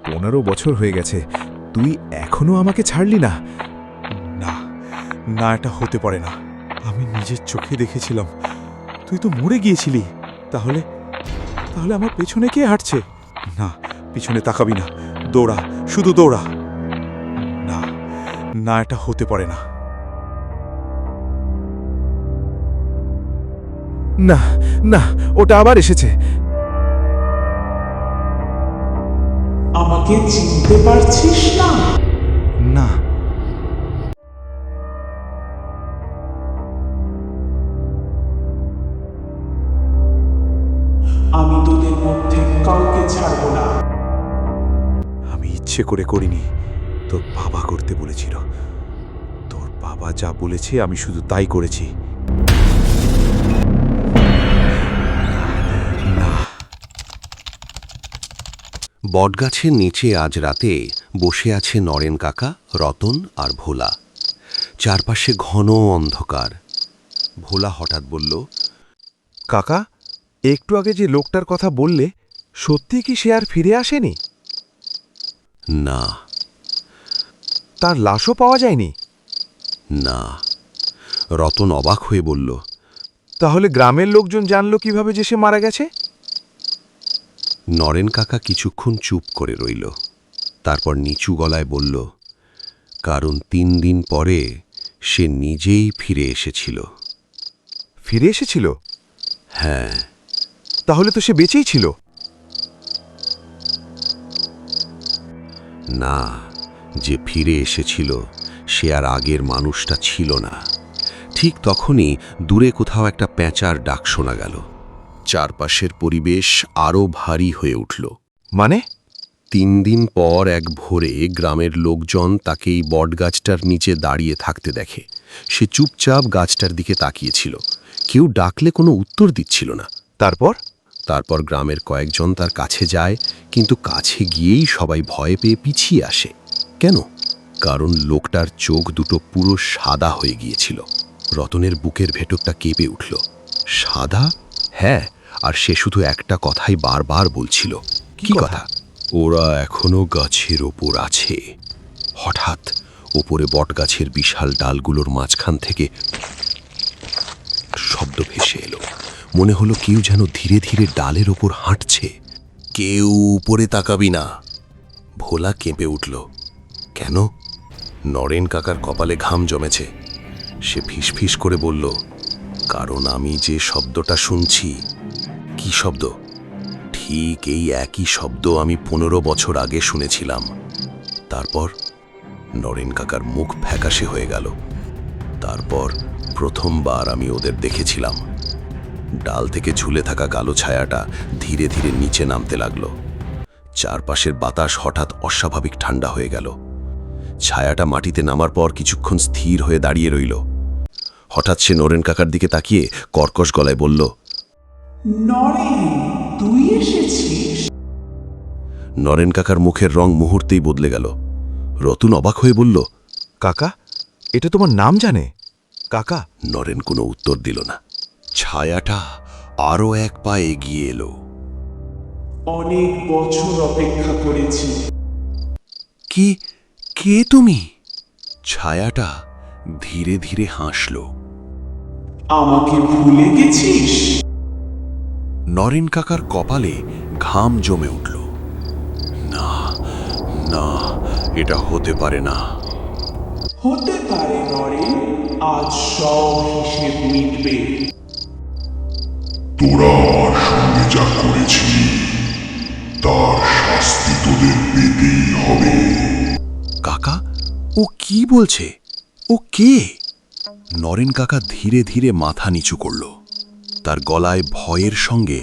15 বছর হয়ে গেছে, তুই এখনো আমাকে ছাড়লি না। না না, এটা হতে পারে না। আমি নিজের চোখে দেখেছিলাম তুই তো মরে গিয়েছিলি। তাহলে তাহলে আমার পেছনে কে হাঁটছে? না, পিছনে তাকাবি না, দৌড়া, শুধু দৌড়া। না না, এটা হতে পারে না। না না, ওটা আবার এসেছে। আমাকে চিনতে পারছিস না? না। আমি তোদের মধ্যে কাউকে ছাড়ব না। আমি ইচ্ছে করে করিনি, তোর বাবা করতে বলেছিল। তোর বাবা যা বলেছে আমি শুধু তাই করেছি। না। বটগাছের নিচে আজ রাতে বসে আছে নরেন কাকা, রতন আর ভোলা। চারপাশে ঘন অন্ধকার। ভোলা হঠাৎ বলল, কাকা, একটু আগে যে লোকটার কথা বললে, সত্যি কি সে আর ফিরে আসেনি? না। তার লাশও পাওয়া যায়নি? না। রতন অবাক হয়ে বলল, তাহলে গ্রামের লোকজন জানলো কিভাবে যে সে মারা গেছে? নরেন কাকা কিছুক্ষণ চুপ করে রইল। তারপর নিচু গলায় বলল, কারণ 3 দিন পরে সে নিজেই ফিরে এসেছিল। ফিরে এসেছিল? হ্যাঁ। তাহলে তো সে বেঁচেই ছিল। না, যে ফিরে এসেছিল সে আর আগের মানুষটা ছিল না। ঠিক তখনই দূরে কোথাও একটা প্যাঁচার ডাক শোনা গেল। চারপাশের পরিবেশ আরও ভারী হয়ে উঠল। মানে? 3 দিন পর এক ভোরে গ্রামের লোকজন তাকে এই বটগাছটার নিচে দাঁড়িয়ে থাকতে দেখে। সে চুপচাপ গাছটার দিকে তাকিয়েছিল। কেউ ডাকলে কোনো উত্তর দিচ্ছিল না। তারপর গ্রামের কয়েকজন তার কাছে যায়, কিন্তু কাছে গিয়েই সবাই ভয় পেয়ে পিছিয়ে আসে। কেন? কারণ লোকটার চোখ দুটো পুরো সাদা হয়ে গিয়েছিল। রতনের বুকের ভেতরটা কেঁপে উঠল। সাদা? হ্যাঁ, আর সে শুধু একটা কথাই বারবার বলছিল। কি কথা? ওরা এখনো গাছের ওপর আছে। হঠাৎ ওপরে বটগাছের বিশাল ডালগুলোর মাঝখান থেকে শব্দ ভেসে এলো। মনে হলো কেউ যেন ধীরে ধীরে ডালের ওপর হাঁটছে। কেউ উপরে তাকাবি না। ভোলা কেঁপে উঠল। কেন? নরেন কাকার কপালে ঘাম জমেছে। সে ফিসফিস করে বলল, কারণ আমি যে শব্দটা শুনছি। কি শব্দ? ঠিক এই একই শব্দ আমি 15 বছর আগে শুনেছিলাম। তারপর নরেন কাকার মুখ ফ্যাকাশে হয়ে গেল। তারপর প্রথমবার আমি ওদের দেখেছিলাম। ডাল থেকে ঝুলে থাকা কালো ছায়াটা ধীরে ধীরে নিচে নামতে লাগলো। চারপাশের বাতাস হঠাৎ অস্বাভাবিক ঠান্ডা হয়ে গেল। ছায়াটা মাটিতে নামার পর কিছুক্ষণ স্থির হয়ে দাঁড়িয়ে রইল। হঠাৎ সে নরেন কাকার দিকে তাকিয়ে কর্কশ গলায় বলল, নরেন, তুই এসেছিস? নরেন কাকার মুখের রং মুহূর্তেই বদলে গেল। রতন অবাক হয়ে বলল, কাকা, এটা তোমার নাম জানে? কাকা। নরেন কোনো উত্তর দিল না। ছায়াটা আরও এক পা এগিয়ে এলো। অনেক বছর অপেক্ষা করেছি। কে তুমি? ছায়াটা ধীরে ধীরে হাসল। আমাকে ভুলে গেছিস? নরেন কাকার কপালে ঘাম জমে উঠল। না না, এটা হতে পারে না। হতে পারে নরেন, আজ সব হিসেব মিটবে। তোরা আমার সঙ্গে যা করেছিলি তার শাস্তি তোদের পেতেই হবে। কাকা, ও কি বলছে? ও কে? নরেন কাকা ধীরে ধীরে মাথা নিচু করল। তার গলায় ভয়ের সঙ্গে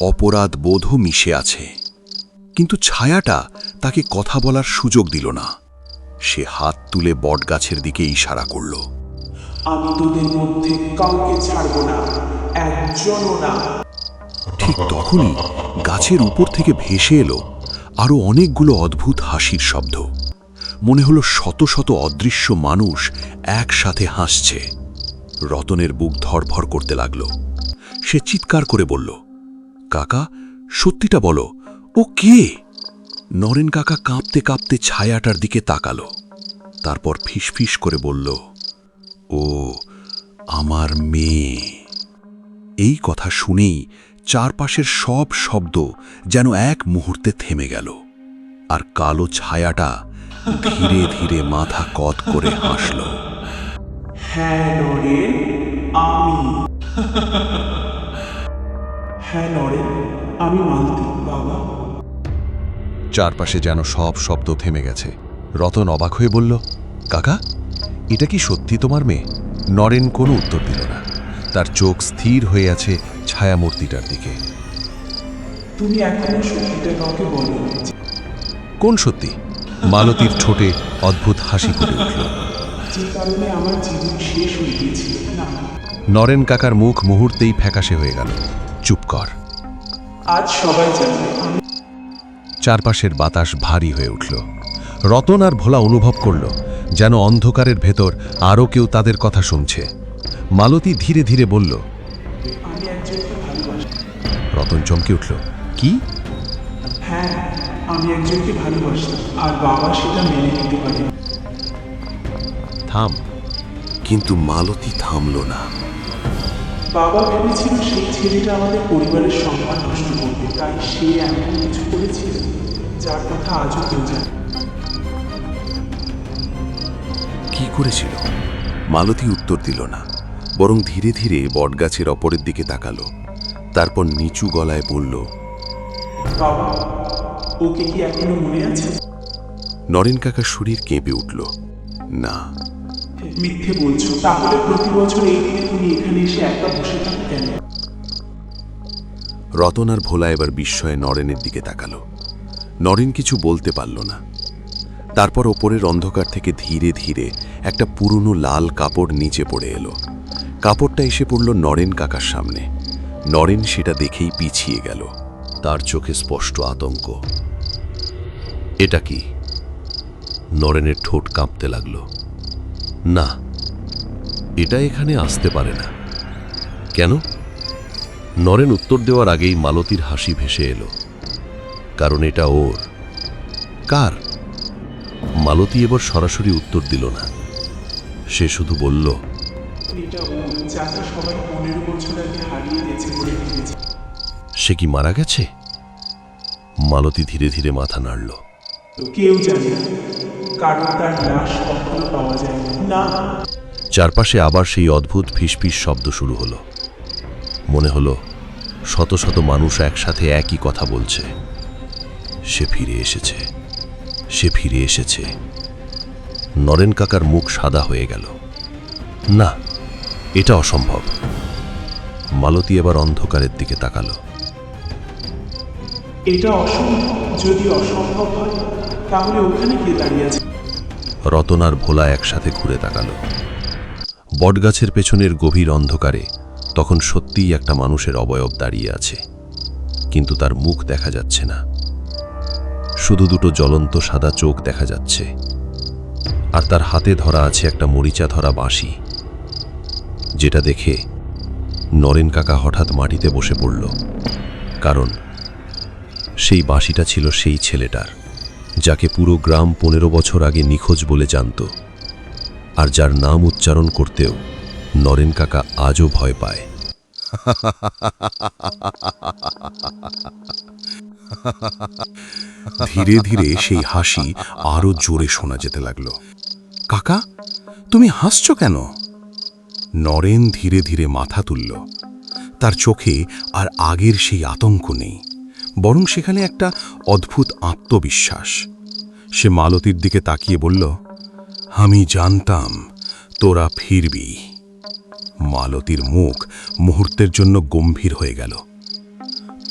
অপরাধ বোধও মিশে আছে। কিন্তু ছায়াটা তাকে কথা বলার সুযোগ দিল না। সে হাত তুলে বটগাছের দিকে ইশারা করল। আমি তোদের মধ্যে কাউকে ছাড়ব না, একজনও না। ঠিক তখনই গাছের উপর থেকে ভেসে এলো আরো অনেকগুলো অদ্ভুত হাসির শব্দ। মনে হলো শত শত অদৃশ্য মানুষ একসাথে হাসছে। রতনের বুক ধড়ফড় করতে লাগল। সে চিৎকার করে বলল, কাকা, সত্যিটা বলো, ও কে? নরেন কাকা কাঁপতে কাঁপতে ছায়াটার দিকে তাকালো, তারপর ফিসফিস করে বলল, ও আমার মেয়ে। এই কথা শুনেই চারপাশের সব শব্দ যেন এক মুহূর্তে থেমে গেল, আর কালো ছায়াটা ধীরে ধীরে মাথা কত করে হাসল। হ্যাঁ নরেন, আমি হ্যাঁ নরেন, আমি মালতী বাবা। চারপাশে যেন সব শব্দ থেমে গেছে। রতন অবাক হয়ে বলল, কাকা, এটা কি সত্যি তোমার মেয়ে? নরেন কোনো উত্তর দিল না, তার চোখ স্থির হয়ে আছে ছায়ামূর্তিটার দিকে। তুমি এখনো সত্যিটা কাউকে বলো। কোন সত্যি? মালতীর ঠোঁটে অদ্ভুত হাসি ফুটে উঠল। যে কারণে আমার জীবন শেষ হয়ে গিয়েছিল না। নরেন কাকার মুখ মুহূর্তেই ফ্যাকাশে হয়ে গেল। চুপ কর। আজ সবাই জানবে আমি চারপাশের বাতাস ভারী হয়ে উঠল। রতন আর ভোলা অনুভব করল যেন অন্ধকারের ভেতর আরও কেউ তাদের কথা শুনছে। মালতী ধীরে ধীরে বলল, একজনকে ভালোবাসি। রতন চমকে উঠল, কি? হ্যাঁ, আমি একজনকে ভালোবাসি, আর বাবা সেটা মেনে নিতে পারে। থাম। কিন্তু মালতী থামল না। বাবা ভেবেছিল সেই ছেলেটা আমাদের পরিবারের সম্মান নষ্ট করবে, তাই সে এমন কিছু করেছিল যার কথা আজও কেউ জানে। কি করেছিল? মালতী উত্তর দিল না, বরং ধীরে ধীরে বটগাছের অপরের দিকে তাকালো। তারপর নিচু গলায় বলল, বাবা, ওকে কি এখনো মনে আছে? নরেন কাকার শরীর কেঁপে উঠল। না। মিথ্যে বলছো। তাহলে প্রতি বছর এই দিনে তুমি এখানে এসে একা বসে থাকো কেন? রতন আর ভোলা এবার বিস্ময়ে নরেনের দিকে তাকালো। নরেন কিছু বলতে পারল না। তারপর ওপরের অন্ধকার থেকে ধীরে ধীরে একটা পুরনো লাল কাপড় নিচে পড়ে এলো। কাপড়টা এসে পড়ল নরেন কাকার সামনে। নরেন সেটা দেখেই পিছিয়ে গেল। তার চোখে স্পষ্ট আতঙ্ক। এটা কি? নরেনের ঠোঁট কাঁপতে লাগল। না, এটা এখানে আসতে পারে না। কেন? নরেন উত্তর দেওয়ার আগেই মালতীর হাসি ভেসে এলো। কারণ এটা ওর। কার? মালতী এবার সরাসরি উত্তর দিল না। সে শুধু বলল, এটা ও, যাকে সবাই 15 বছর আগে হারিয়ে গেছে বলে ভেবেছে। সে কি মারা গেছে? মালতী ধীরে ধীরে মাথা নাড়ল। কেউ জানে না, কারণ তার লাশ কখনো পাওয়া যায়নি। না। চারপাশে আবার সেই অদ্ভুত ফিসফিস শব্দ শুরু হলো। মনে হলো শত শত মানুষ একসাথে একই কথা বলছে। সে ফিরে এসেছে, সে ফিরে এসেছে। নরেন কাকার মুখ সাদা হয়ে গেল। না, এটা অসম্ভব। মালতী এবার অন্ধকারের দিকে তাকালো। এটা অসম্ভব। যদি অসম্ভব হয় তাহলে ওখানে কে দাঁড়িয়ে আছে? রতন আর ভোলা একসাথে ঘুরে তাকালো। বটগাছের পেছনের গভীর অন্ধকারে তখন সত্যিই একটা মানুষের অবয়ব দাঁড়িয়ে আছে, কিন্তু তার মুখ দেখা যাচ্ছে না। শুধু দুটো জ্বলন্ত সাদা চোখ দেখা যাচ্ছে, আর তার হাতে ধরা আছে একটা মরিচা ধরা বাঁশি, যেটা দেখে নরেন কাকা হঠাৎ মাটিতে বসে পড়ল। কারণ সেই বাঁশিটা ছিল সেই ছেলেটার, যাকে পুরো গ্রাম 15 বছর আগে নিখোঁজ বলে জানত, আর যার নাম উচ্চারণ করতেও নরেন কাকা আজও ভয় পায়। ধীরে ধীরে সেই হাসি আরো জোরে শোনা যেতে লাগলো। কাকা, তুমি হাসছ কেন? নরেন ধীরে ধীরে মাথা তুলল। তার চোখে আর আগের সেই আতঙ্ক নেই, বরং সেখানে একটা অদ্ভুত আত্মবিশ্বাস। সে মালতীর দিকে তাকিয়ে বলল, আমি জানতাম তোরা ফিরবি। মালতীর মুখ মুহূর্তের জন্য গম্ভীর হয়ে গেল।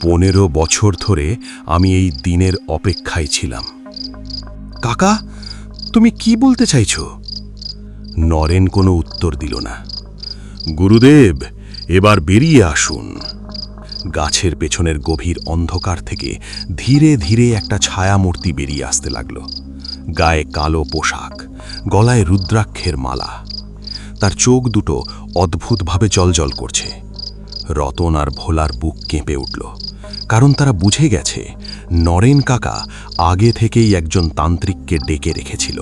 15 বছর ধরে আমি এই দিনের অপেক্ষায় ছিলাম। কাকা, তুমি কি বলতে চাইছো? নরেন কোনো উত্তর দিল না। গুরুদেব, এবার বেরিয়ে আসুন। গাছের পেছনের গভীর অন্ধকার থেকে ধীরে ধীরে একটা ছায়ামূর্তি বেরিয়ে আসতে লাগল। গায়ে কালো পোশাক, গলায় রুদ্রাক্ষের মালা। তার চোখ দুটো অদ্ভুতভাবে জ্বলজ্বল করছে। রতন আর ভোলার বুক কেঁপে উঠল, কারণ তারা বুঝে গেছে নরেন কাকা আগে থেকেই একজন তান্ত্রিককে ডেকে রেখেছিল।